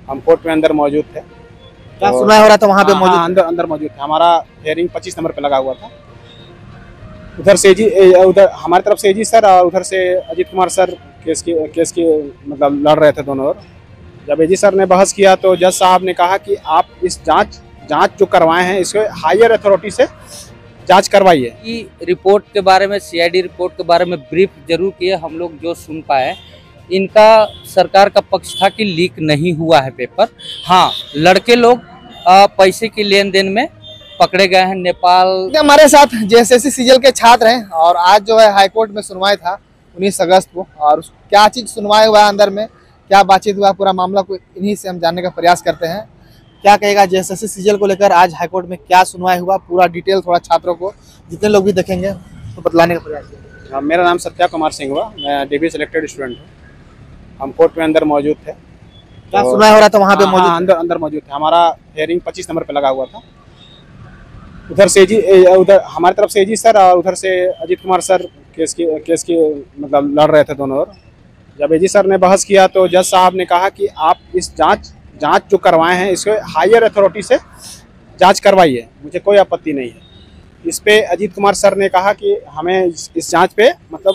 हम कोर्ट में अंदर मौजूद थे। क्या सुनवाई हो रहा था वहाँ पे मौजूद? अंदर मौजूद थे। हमारा हियरिंग 25 नंबर पे लगा हुआ था। उधर से उधर हमारी तरफ से एजी सर और उधर से अजीत कुमार सर केस की मतलब लड़ रहे थे दोनों ओर। जब एजी सर ने बहस किया तो जज साहब ने कहा कि आप इस जांच जो करवाए हैं इसको हायर अथॉरिटी से जांच करवाइए। कि रिपोर्ट के बारे में, सीआईडी रिपोर्ट के बारे में ब्रीफ जरूर किए। हम लोग जो सुन पाए, इनका सरकार का पक्ष था कि लीक नहीं हुआ है पेपर। हाँ, लड़के लोग पैसे की लेन देन में पकड़े गए हैं। नेपाल हमारे साथ जेएसएससी सीजीएल के छात्र हैं और आज जो है हाईकोर्ट में सुनवाई था 19 अगस्त को। और क्या चीज सुनवाई हुआ है, अंदर में क्या बातचीत हुआ, पूरा मामला को इन्हीं से हम जानने का प्रयास करते हैं। क्या कहेगा जेएसएससी सीजीएल को लेकर आज हाईकोर्ट में क्या सुनवाई हुआ, पूरा डिटेल थोड़ा छात्रों को जितने लोग भी देखेंगे तो बतलाने का प्रयास करेंगे। मेरा नाम सत्या कुमार सिंह हुआ, मैं डीबी सेलेक्टेड स्टूडेंट हूँ। हम कोर्ट में अंदर मौजूद थे। क्या सुनवाई हो रहा था वहाँ पे मौजूद? अंदर मौजूद थे। हमारा हियरिंग 25 नंबर पे लगा हुआ था। उधर से उधर हमारी तरफ से एजी सर और उधर से अजीत कुमार सर केस की मतलब लड़ रहे थे दोनों ओर। जब एजी सर ने बहस किया तो जज साहब ने कहा कि आप इस जांच जो करवाए हैं इसको हायर अथॉरिटी से जांच करवाइए। मुझे कोई आपत्ति नहीं है। इस पे अजीत कुमार सर ने कहा कि हमें इस जांच पे मतलब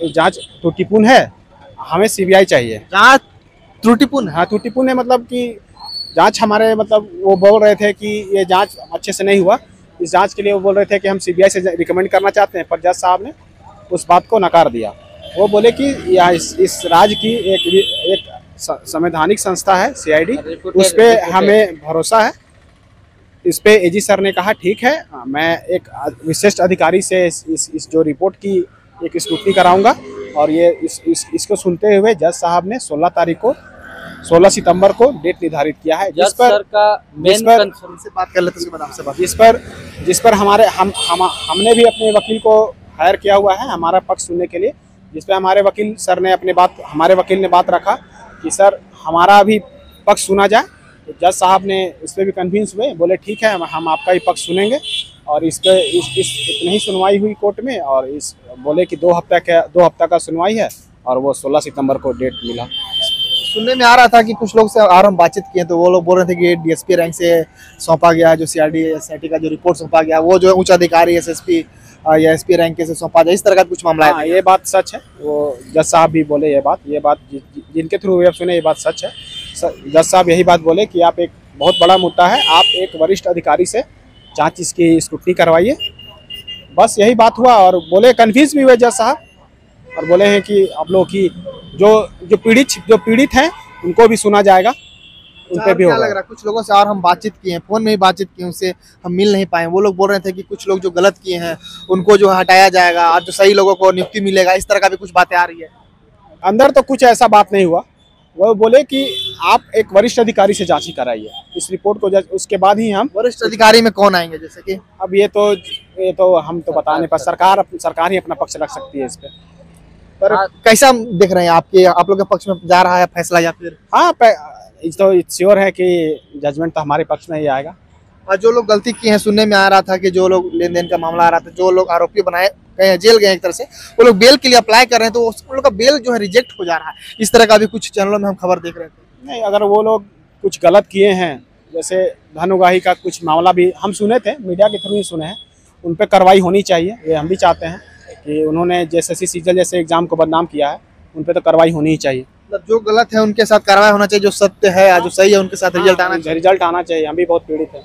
जांच त्रुटिपूर्ण है, हमें सीबीआई चाहिए। जांच त्रुटिपूर्ण? हाँ, त्रुटिपूर्ण है मतलब कि जांच हमारे मतलब वो बोल रहे थे कि ये जांच अच्छे से नहीं हुआ। इस जांच के लिए वो बोल रहे थे कि हम सीबीआई से रिकमेंड करना चाहते हैं, पर जज साहब ने उस बात को नकार दिया। वो बोले कि यह इस राज्य की एक संवैधानिक संस्था है सीआईडी, उस पर हमें भरोसा है। इस पे एजी सर ने कहा ठीक है, मैं एक विशिष्ट अधिकारी से इस जो रिपोर्ट की एक स्क्रूटनी कराऊंगा। और ये इसको सुनते हुए जज साहब ने 16 सितंबर को डेट निर्धारित किया है, जिस पर बात कर लेते हैं। जिस पर हमने भी अपने वकील को हायर किया हुआ है हमारा पक्ष सुनने के लिए। जिस पे हमारे वकील सर ने हमारे वकील ने बात रखा कि सर हमारा भी पक्ष सुना जाए। तो जज साहब ने इस पर भी कन्विंस हुए, बोले ठीक है हम आपका ही पक्ष सुनेंगे। और इस पे इतनी ही सुनवाई हुई कोर्ट में। और इस बोले कि 2 हफ्ता का सुनवाई है और वो 16 सितंबर को डेट मिला। सुनने में आ रहा था कि कुछ लोग से और हम बातचीत किए तो वो लोग बोल रहे थे कि डीएसपी रैंक से सौंपा गया, जो सीआरडी एसआईटी का जो रिपोर्ट सौंपा गया वो जो उच्च अधिकारी एसएसपी या एसपी रैंक से सौंपा जाए, इस तरह का कुछ मामला है। ये बात सच है। वो जज साहब भी बोले ये बात जिनके थ्रू आप सुने, ये बात सच है। जज साहब यही बात बोले कि आप एक बहुत बड़ा मुद्दा है, आप एक वरिष्ठ अधिकारी से जांच इसकी स्क्रूटनी करवाइए। बस यही बात हुआ। और बोले कन्फ्यूज भी हुए जज साहब और बोले हैं कि आप लोग की जो पीड़ित हैं उनको भी सुना जाएगा, उन पे भी होगा। लग रहा है कुछ लोगों से और हम बातचीत किए हैं, फोन में ही बातचीत की, उनसे हम मिल नहीं पाए। वो लोग बोल रहे थे कि कुछ लोग जो गलत किए हैं उनको जो हटाया जाएगा और जो सही लोगों को नियुक्ति मिलेगा, इस तरह का भी कुछ बातें आ रही है। अंदर तो कुछ ऐसा बात नहीं हुआ। वो बोले कि आप एक वरिष्ठ अधिकारी से जांच कराइए इस रिपोर्ट को, उसके बाद ही हम। वरिष्ठ अधिकारी में कौन आएंगे? जैसे कि अब ये तो हम तो बताने पर सरकार ही अपना पक्ष रख सकती है इस पर कैसा देख रहे हैं आप लोग के पक्ष में जा रहा है फैसला या फिर? हाँ, तो श्योर है कि जजमेंट तो हमारे पक्ष में ही आएगा। और जो लोग गलती किए हैं, सुनने में आ रहा था कि जो लोग लेन देन का मामला आ रहा था, जो लोग आरोपी बनाए गए हैं, जेल गए एक तरह से, वो लोग बेल के लिए अप्लाई कर रहे हैं तो उन लोग का बेल जो है रिजेक्ट हो जा रहा है। इस तरह का भी कुछ चैनलों में हम खबर देख रहे थे। नहीं, अगर वो लोग कुछ गलत किए हैं, जैसे धन उगाही का कुछ मामला भी हम सुने थे, मीडिया के थ्रू ही सुने हैं, उन पर कार्रवाई होनी चाहिए। ये हम भी चाहते हैं कि उन्होंने जेएसएससी सीजीएल जैसे एग्जाम को बदनाम किया है, उन पर तो कार्रवाई होनी ही चाहिए। मतलब जो गलत है उनके साथ कार्रवाई होना चाहिए, जो सत्य है जो सही है उनके साथ रिजल्ट आना चाहिए। हम भी बहुत पीड़ित हैं।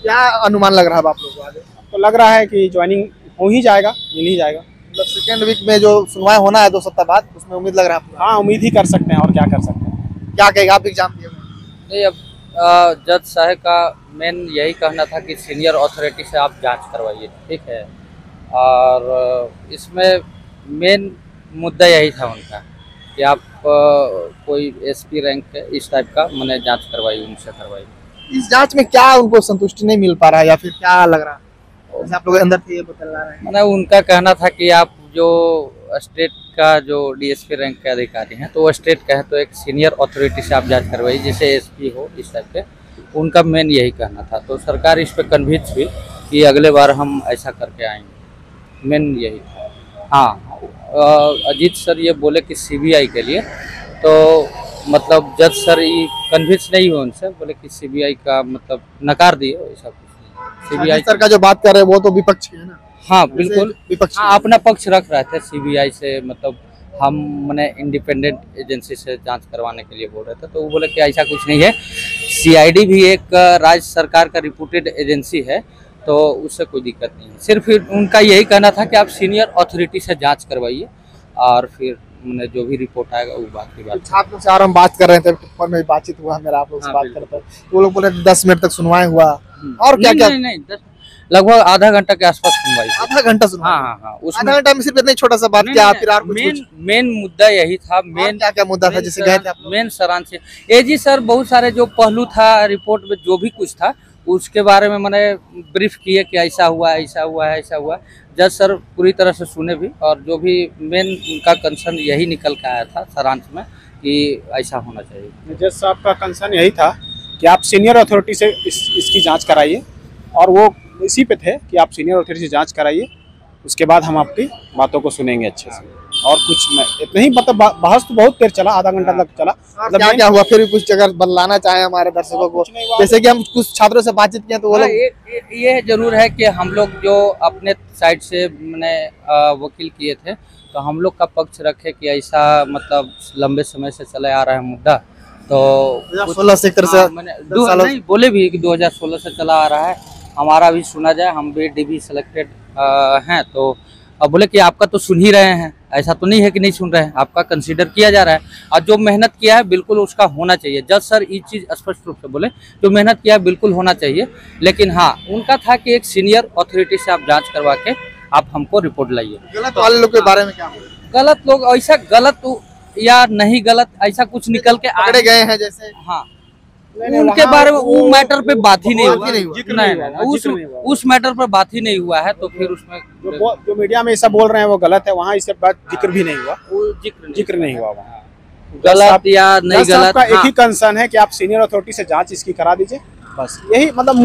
क्या अनुमान लग रहा है आप लोगों को आगे? तो लग रहा है कि ज्वाइनिंग हो ही जाएगा, मिल ही जाएगा। मतलब सेकेंड वीक में जो सुनवाई होना है 2 सप्ताह बाद, उसमें उम्मीद लग रहा है? हाँ, उम्मीद ही कर सकते हैं, और क्या कर सकते हैं। क्या कहेगा आप एग्जाम दिए? नहीं, अब जज साहब का मेन यही कहना था कि सीनियर अथॉरिटी से आप जांच करवाइए, ठीक है। और इसमें मेन मुद्दा यही था उनका कि आप कोई एसपी रैंक इस टाइप का मैंने जांच करवाई, उनसे करवाई। इस जांच में क्या उनको संतुष्टि नहीं मिल पा रहा है या फिर क्या लग रहा है? आप लोग अंदर थे ये बता रहे हैं। मैंने उनका कहना था कि आप जो स्टेट का जो डीएसपी रैंक के अधिकारी हैं, तो वो स्टेट का है तो एक सीनियर अथॉरिटी से आप जांच करवाइए, जैसे एसपी हो इस टाइप के। उनका मेन यही कहना था। तो सरकार इस पर कन्विंस हुई कि अगले बार हम ऐसा करके आएंगे, मेन यही था। हाँ, अजीत सर ये बोले कि सीबीआई के लिए, तो मतलब जज सर ये कन्विंस नहीं हुए उनसे, बोले कि सीबीआई का मतलब नकार दिए, ऐसा कुछ नहीं। सीबीआई सर का जो बात कर रहे हैं वो तो विपक्ष है ना। हाँ बिल्कुल विपक्ष हाँ, अपना पक्ष रख रहे थे। सीबीआई से मतलब हम मैंने इंडिपेंडेंट एजेंसी से जांच करवाने के लिए बोल रहे थे, तो वो बोले कि ऐसा कुछ नहीं है। सीआईडी भी एक राज्य सरकार का रिप्यूटेड एजेंसी है, तो उससे कोई दिक्कत नहीं है। सिर्फ उनका यही कहना था कि आप सीनियर अथॉरिटी से जांच करवाइए और फिर मैंने जो भी रिपोर्ट आएगा वो बात की बात। छात्रों से हम बात कर रहे थे, फोन में बातचीत हुआ मेरा, आप लोग से हाँ, बात करते हैं, वो लोग बोले 10 मिनट तक सुनवाई हुआ और क्या क्या। नहीं, लगभग आधा घंटा के आसपास सुनवाई। आधा घंटा सुनवाई। हाँ, आधा घंटा में सिर्फ इतना छोटा सा बात क्या, फिर और कुछ मेन मुद्दा यही था। मेन क्या मुद्दा था जिसे गए थे आप लोग? मेन सारांश एजी सर बहुत सारे जो पहलू था रिपोर्ट में, जो भी कुछ था उसके बारे में मैंने ब्रीफ किए कि ऐसा हुआ है, ऐसा हुआ है, ऐसा हुआ है। जज सर पूरी तरह से सुने भी, और जो भी मेन उनका कंसर्न यही निकल के आया था सारांश में कि ऐसा होना चाहिए। जज साहब का कंसर्न यही था कि आप सीनियर अथॉरिटी से इसकी जांच कराइए, और वो इसी पे थे कि आप सीनियर अथॉरिटी से जांच कराइए, उसके बाद हम आपकी बातों को सुनेंगे अच्छे से। और कुछ इतना ही, मतलब बहस तो बहुत देर चला, आधा घंटा तक चला। मतलब क्या क्या हुआ फिर भी कुछ जगह बदलाना चाहे हमारे दर्शकों को, जैसे कि हम कुछ छात्रों से बातचीत किए तो वो लोग ये जरूर है कि हम लोग जो अपने साइड से मैंने वकील किए थे, तो हम लोग का पक्ष रखे कि ऐसा मतलब लंबे समय से चले आ रहा है मुद्दा, तो 2016 से एक तरह से मैंने नहीं बोले भी कि 2016 से चला आ रहा है, हमारा भी सुना जाए, हम भी डीबी सेलेक्टेड हैं। तो अब बोले कि आपका तो सुन ही रहे हैं, ऐसा तो नहीं है कि नहीं सुन रहे हैं, आपका कंसीडर किया जा रहा है, और जो मेहनत किया है बिल्कुल उसका होना चाहिए। जज सर ये चीज़ स्पष्ट रूप से बोले, जो मेहनत किया है बिल्कुल होना चाहिए। लेकिन हाँ, उनका था कि एक सीनियर अथॉरिटी से आप जांच करवा के आप हमको रिपोर्ट लाइए। गलत वाले लोग के बारे में क्या बोले? गलत लोग ऐसा गलत या नहीं गलत ऐसा कुछ निकल के पकड़े गए हैं जैसे, हाँ उनके बारे में वो मैटर पे बात ही नहीं हुआ। नहीं, उस मैटर पर बात ही नहीं हुआ है, तो फिर उसमें जो मीडिया में ऐसा बोल रहे हैं वो गलत है, वहाँ इससे बात जिक्र भी नहीं हुआ, जिक्र नहीं हुआ वहाँ। गलत या नहीं गलत का एक ही कंसर्न है कि आप सीनियर अथॉरिटी से जांच इसकी करा दीजिए, बस यही मतलब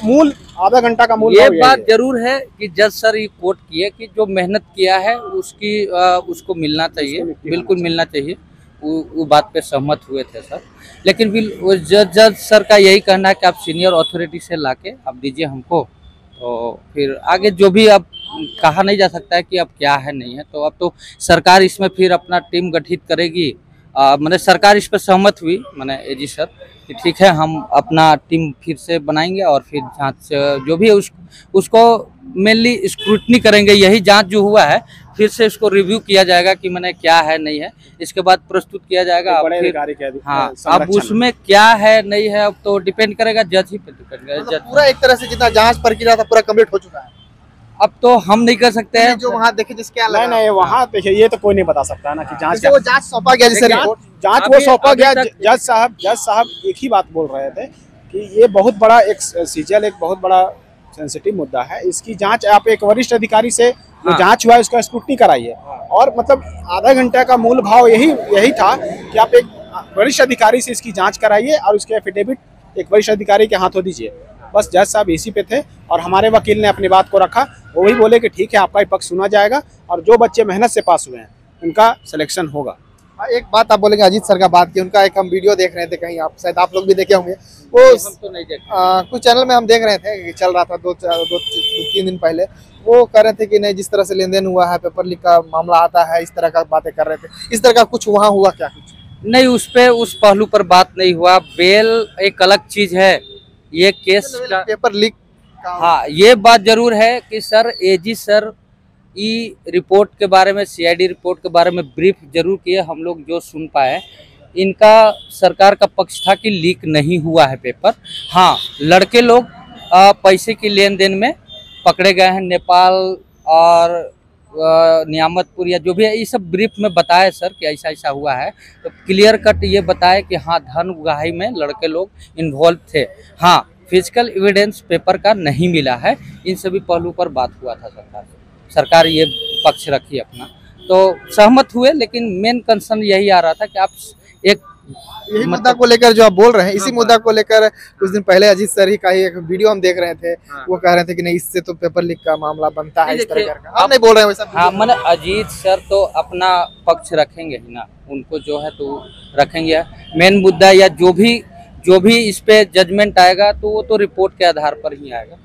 मूल आधा घंटा का मूल। ये बात जरूर है कि जज सर ये कोट किए कि जो मेहनत किया है उसकी उसको मिलना चाहिए, बिल्कुल मिलना चाहिए। वो बात पे सहमत हुए थे सर, लेकिन फिर जज सर का यही कहना है कि आप सीनियर अथॉरिटी से लाके आप दीजिए हमको, तो फिर आगे जो भी अब कहा नहीं जा सकता है कि अब क्या है नहीं है। तो अब तो सरकार इसमें फिर अपना टीम गठित करेगी। मैंने सरकार इस पर सहमत हुई, मैंने एजी सर कि ठीक है हम अपना टीम फिर से बनाएंगे और फिर जांच जो भी है उसको मेनली स्क्रूटनी करेंगे। यही जांच जो हुआ है फिर से इसको रिव्यू किया जाएगा कि मैंने क्या है नहीं है, इसके बाद प्रस्तुत किया जाएगा। हाँ, अब उसमें क्या है नहीं है अब तो डिपेंड करेगा, जज ही पे डिपेंड करेगा। पूरा एक तरह से जितना जांच प्रक्रिया था पूरा कंप्लीट हो चुका है, अब तो हम नहीं कर सकते हैं। जो वहाँ देखे जिसके नहीं वहाँ देखिए, ये तो कोई नहीं बता सकता ना कि जांच वो जांच सौंपा गया, जैसे जांच वो सौंपा गया। जज साहब एक ही बात बोल रहे थे कि ये बहुत बड़ा एक सीजीएल एक बहुत बड़ा सेंसिटिव मुद्दा है, इसकी जांच आप एक वरिष्ठ अधिकारी से जो जांच हुआ है उसका स्क्रूटनी कराइए। और मतलब आधा घंटे का मूल भाव यही था कि आप एक वरिष्ठ अधिकारी से इसकी जांच कराइए और उसके एफिडेविट एक वरिष्ठ अधिकारी के हाथों दीजिए। बस जज साहब इसी पे थे, और हमारे वकील ने अपनी बात को रखा, वो भी बोले कि ठीक है आपका पक्ष सुना जाएगा और जो बच्चे मेहनत से पास हुए हैं उनका सिलेक्शन होगा। एक बात आप बोलेंगे अजीत सर का बात की, उनका एक हम वीडियो देख रहे थे, कहीं आप शायद आप लोग भी देखे होंगे, वो तो नहीं कुछ चैनल में हम देख रहे थे, चल रहा था 2-3 दिन पहले, वो कह रहे थे कि नहीं जिस तरह से लेन देन हुआ है, पेपर लीक का मामला आता है, इस तरह का बातें कर रहे थे। इस तरह का कुछ वहाँ हुआ क्या? कुछ नहीं, उस पहलू पर बात नहीं हुआ। बेल एक अलग चीज है, ये केस पेपर लीक। हाँ, ये बात जरूर है कि सर एजी सर ई रिपोर्ट के बारे में, सीआईडी रिपोर्ट के बारे में ब्रीफ जरूर किए। हम लोग जो सुन पाए, इनका सरकार का पक्ष था कि लीक नहीं हुआ है पेपर। हाँ, लड़के लोग पैसे की लेन देन में पकड़े गए हैं, नेपाल और नियामतपुर या जो भी है, ये सब ब्रीफ में बताए सर कि ऐसा ऐसा हुआ है। तो क्लियर कट ये बताए कि हाँ धन उगाही में लड़के लोग इन्वॉल्व थे। हाँ, फिजिकल एविडेंस पेपर का नहीं मिला है। इन सभी पहलू पर बात हुआ था सरकार ये पक्ष रखी अपना, तो सहमत हुए। लेकिन मेन कंसर्न यही आ रहा था कि आप एक यही मुद्दा को लेकर जो आप बोल रहे हैं, इसी मुद्दा को लेकर कुछ दिन पहले अजीत सर ही का ही एक वीडियो हम देख रहे थे। वो कह रहे थे कि नहीं, इससे तो पेपर लीक का मामला बनता है, इस तरह का। आप नहीं बोल रहे हैं वैसा? हाँ, मैंने अजीत सर तो अपना पक्ष रखेंगे ही ना, उनको जो है तो रखेंगे। मेन मुद्दा या जो भी इस पे जजमेंट आएगा तो वो तो रिपोर्ट के आधार पर ही आएगा।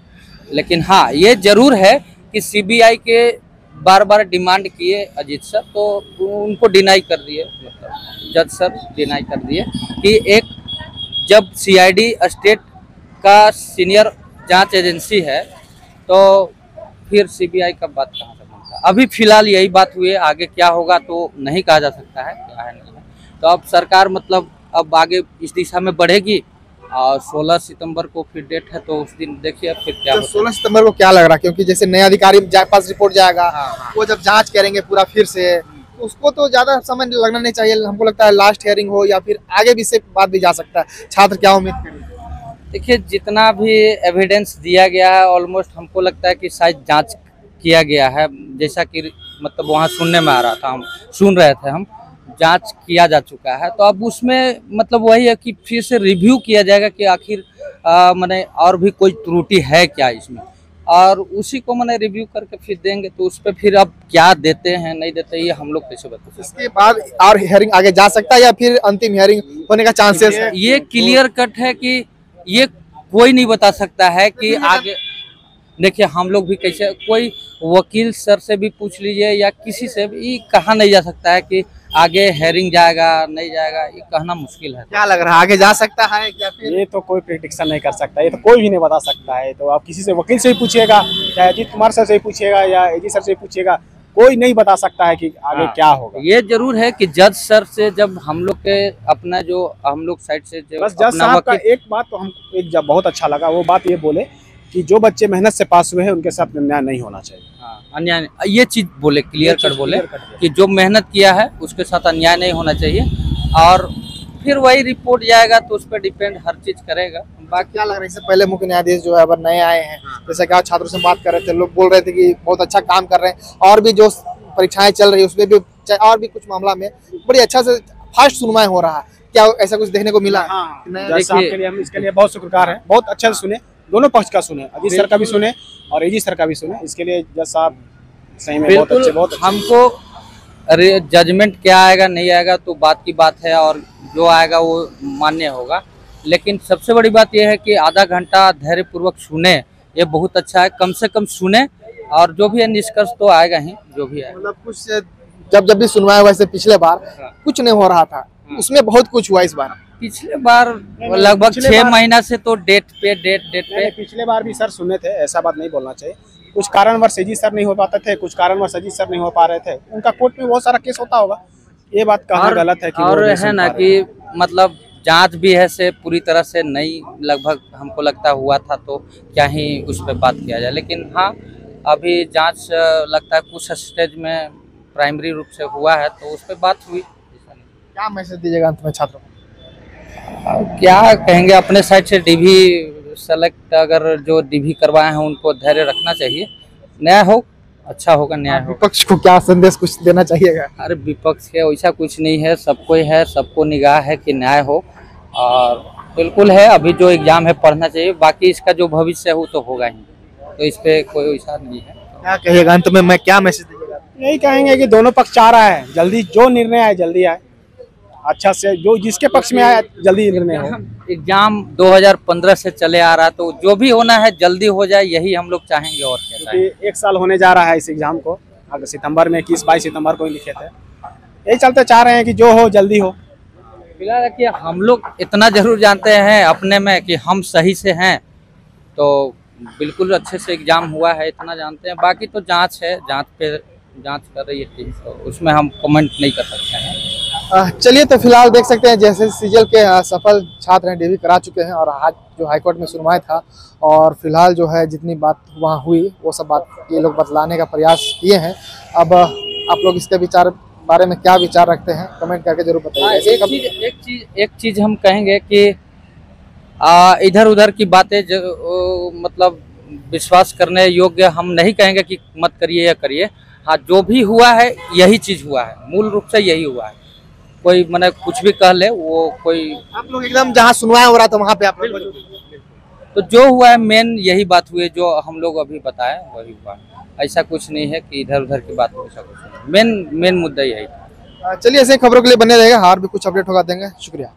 लेकिन हाँ, ये जरूर है कि सीबीआई के बार बार डिमांड किए अजीत सर, तो उनको डिनाई कर दिए, मतलब जज सर डिनाई कर दिए कि एक जब सीआईडी स्टेट का सीनियर जांच एजेंसी है तो फिर सीबीआई का बात कहाँ से बनता है। अभी फिलहाल यही बात हुई है, आगे क्या होगा तो नहीं कहा जा सकता है, क्या है नहीं है। तो अब सरकार मतलब अब आगे इस दिशा में बढ़ेगी और 16 सितंबर को फिर डेट है, तो उस दिन देखिए फिर क्या तो होता है। 16 सितंबर को क्या लग रहा है? क्योंकि जैसे नए अधिकारी पास रिपोर्ट जाएगा, हाँ। वो जब जांच करेंगे पूरा फिर से, तो उसको तो ज्यादा समय लगना नहीं चाहिए। हमको लगता है लास्ट हियरिंग हो या फिर आगे भी से बात भी जा सकता है। छात्र क्या उम्मीद करें? देखिए, जितना भी एविडेंस दिया गया है ऑलमोस्ट हमको लगता है कि शायद जांच किया गया है, जैसा कि मतलब वहाँ सुनने में आ रहा था, हम सुन रहे थे, हम जांच किया जा चुका है। तो अब उसमें मतलब वही है कि फिर से रिव्यू किया जाएगा कि आखिर माने और भी कोई त्रुटि है क्या इसमें, और उसी को मैंने रिव्यू करके फिर देंगे। तो उस पर फिर अब क्या देते हैं नहीं देते, ये हम लोग कैसे बता सकते हैं। इसके बाद और हियरिंग आगे जा सकता है या फिर अंतिम हियरिंग होने का चांसेस है? ये क्लियर कट है कि ये कोई नहीं बता सकता है कि आगे। देखिए, हम लोग भी कैसे, कोई वकील सर से भी पूछ लीजिए या किसी से भी, ये कहा नहीं जा सकता है कि आगे हेयरिंग जाएगा नहीं जाएगा, ये कहना मुश्किल है। क्या लग रहा है, आगे जा सकता है क्या फिर? ये तो कोई प्रेडिक्शन नहीं कर सकता, ये तो कोई भी नहीं बता सकता है। तो आप किसी से, वकील से ही पूछिएगा, चाहे अजीत कुमार सर से ही पूछिएगा या एजी सर से ही पूछिएगा, कोई नहीं बता सकता है कि आगे क्या होगा। ये जरूर है कि जज सर से जब हम लोग के अपना जो हम लोग साइड से जो बस जज साहब का एक बात तो हम एक जब बहुत अच्छा लगा, वो बात ये बोले कि जो बच्चे मेहनत से पास हुए हैं उनके साथ अन्याय नहीं होना चाहिए। अन्याय, ये चीज बोले, क्लियर कर बोले कि जो मेहनत किया है उसके साथ अन्याय नहीं होना चाहिए। और फिर वही रिपोर्ट जाएगा तो उस पर डिपेंड हर चीज करेगा। बाकी क्या लग रहा है, इससे पहले मुख्य न्यायाधीश जो है अब नए आए हैं, जैसा कि आज छात्रों से बात कर रहे थे, लोग बोल रहे थे कि बहुत अच्छा काम कर रहे हैं, और भी जो परीक्षाएं चल रही है उसमें भी और भी कुछ मामला में बड़ी अच्छा से फास्ट सुनवाई हो रहा है। क्या ऐसा कुछ देखने को मिला? जज साहब के लिए हम इसके लिए बहुत शुक्रगुजार हैं, बहुत अच्छे से सुने, दोनों पक्ष का सुने, अजीत सर का भी सुने और एजी सर का भी सुने। इसके लिए जज साहब सही में बहुत अच्छे, बहुत अच्छे। हमको अरे जजमेंट क्या आएगा नहीं आएगा तो बात की बात है, और जो आएगा वो मान्य होगा। लेकिन सबसे बड़ी बात यह है कि आधा घंटा धैर्यपूर्वक सुने, ये बहुत अच्छा है। कम से कम सुने और जो भी है निष्कर्ष तो आएगा ही, जो भी आएगा। मतलब कुछ जब भी सुनवाई हुआ, पिछले बार कुछ नहीं हो रहा था, उसमें बहुत कुछ हुआ। इस बार पिछले बार लगभग 6 महीना से तो डेट पे पिछले बार भी सर सुने थे, ऐसा बात नहीं बोलना चाहिए। कुछ कारणवश एजी सर नहीं हो पाते थे, कुछ कारणवश अजीत सर नहीं हो पा रहे थे, उनका कोर्ट में बहुत सारा केस होता होगा, ये बात कहना गलत है कि और है ना कि मतलब जांच भी है से पूरी तरह से नहीं लगभग हमको लगता हुआ था, तो क्या ही उस पर बात किया जाए। लेकिन हाँ, अभी जांच लगता है कुछ स्टेज में प्राइमरी रूप से हुआ है, तो उस पर बात हुई। क्या मैसेज दीजिएगा अंत में छात्रों को? क्या कहेंगे, अपने साइड से डीवी सेलेक्ट अगर जो डीवी करवाए हैं उनको धैर्य रखना चाहिए, न्याय हो, अच्छा होगा, न्याय हो। विपक्ष को क्या संदेश कुछ देना चाहिएगा? अरे विपक्ष के वैसा कुछ नहीं है, सबको है, सबको निगाह है कि न्याय हो, और बिल्कुल है। अभी जो एग्जाम है पढ़ना चाहिए, बाकी इसका जो भविष्य है वो तो होगा ही, तो इस पे कोई वैसा नहीं है। क्या कहिएगा अंत में, मैं क्या मैसेज दीजिएगा? यही कहेंगे कि दोनों पक्ष चाह रहा है जल्दी, जो निर्णय आए जल्दी आए, अच्छा से, जो जिसके पक्ष में आए जल्दी निर्णय हो। एग्जाम 2015 से चले आ रहा, तो जो भी होना है जल्दी हो जाए, यही हम लोग चाहेंगे। और क्या, क्योंकि 1 साल होने जा रहा है इस एग्जाम को, अगर सितंबर में 21-22 सितंबर को ही लिखे थे, यही चलते चाह रहे हैं कि जो हो जल्दी हो। फिलहाल कि हम लोग इतना जरूर जानते हैं अपने में कि हम सही से हैं, तो बिल्कुल अच्छे से एग्जाम हुआ है, इतना जानते हैं। बाकी तो जांच है, जांच कर रही है टीम, तो उसमें हम कमेंट नहीं कर सकते हैं। चलिए, तो फिलहाल देख सकते हैं जैसे सीजीएल के सफल छात्र हैं, डीवी करा चुके हैं, और आज जो हाईकोर्ट में सुनवाई था, और फिलहाल जो है जितनी बात वहाँ हुई वो सब बात ये लोग बतलाने का प्रयास किए हैं। अब आप लोग इसके विचार बारे में क्या विचार रखते हैं, कमेंट करके जरूर बताइए। एक चीज हम कहेंगे कि इधर उधर की बातें मतलब विश्वास करने योग्य हम नहीं कहेंगे कि मत करिए या करिए। हाँ, जो भी हुआ है यही चीज हुआ है, मूल रूप से यही हुआ है। कोई मैंने कुछ भी कह ले, वो कोई आप लोग एकदम जहाँ सुनवाई हो रहा था वहाँ पे आप लोग मौजूद थे। तो जो हुआ है मेन यही बात हुई है जो हम लोग अभी बताए वही हुआ। ऐसा कुछ नहीं है कि इधर उधर की बात हो, ऐसा कुछ नहीं। मेन मुद्दा यही था। चलिए ऐसे ही खबरों के लिए बने रहेगा, और भी कुछ अपडेट होगा देंगे। शुक्रिया।